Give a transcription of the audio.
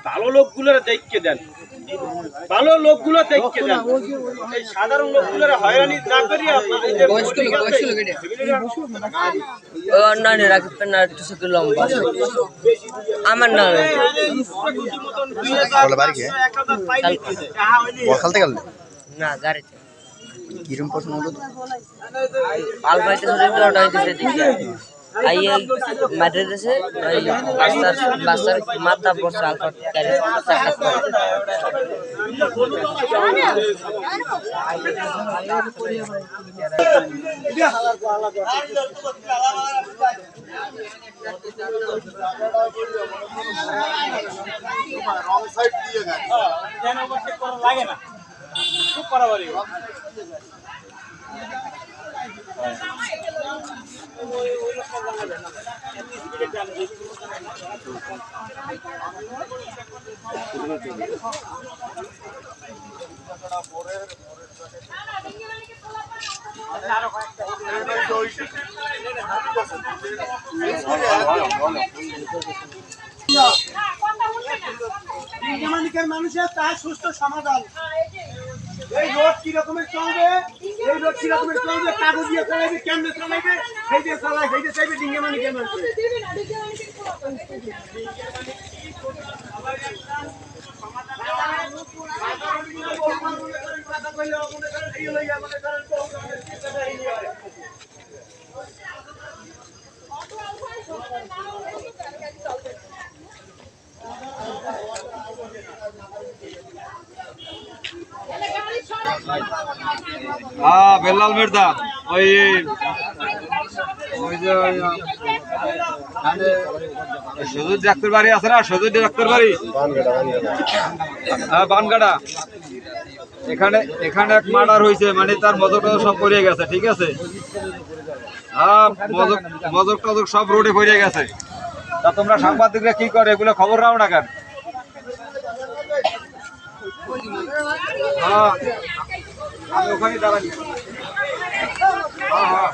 ভালো লোকগুলোর দেখকে দেন, ভালো লোকগুলো দেখকে দেন, এই সাধারণ লোকগুলোর হয়রানি না করিয়া আমার নাম না গাড়িতে কিরম পছন্দ হলো আলবাইতে আইয়ে মাঠে দেশে বাচ্চার মাথা পড়ছে আলফা গাড়ি লাগে না খুব পারাবারি মানুষের তার সুস্থ সমাধান। এই রোড কি রকমের চলবে, এই রোড কি রকমের চলবে, কাগজ দিয়ে চালাইবে, কেমনে চালাইবে, সেই দিয়ে চালায়, সেই দিয়ে চাইবে ডিঙ্গে মানে কেমন বেলাল মির্জা ওই সজুর ডাক্তার বাড়ি আছে না, সজুর ডাক্তার বাড়ি বানগাড়া, এখানে এখানে এক মার্ডার হয়েছে, মানে তার মজক সব পড়ে গেছে, ঠিক আছে, মজক টজক সব রোডে পড়ে গেছে। তা তোমরা সাংবাদিকরা কি করে এগুলো খবর নাও না কেন? আমি ওখানে দাঁড়ানি। হ্যাঁ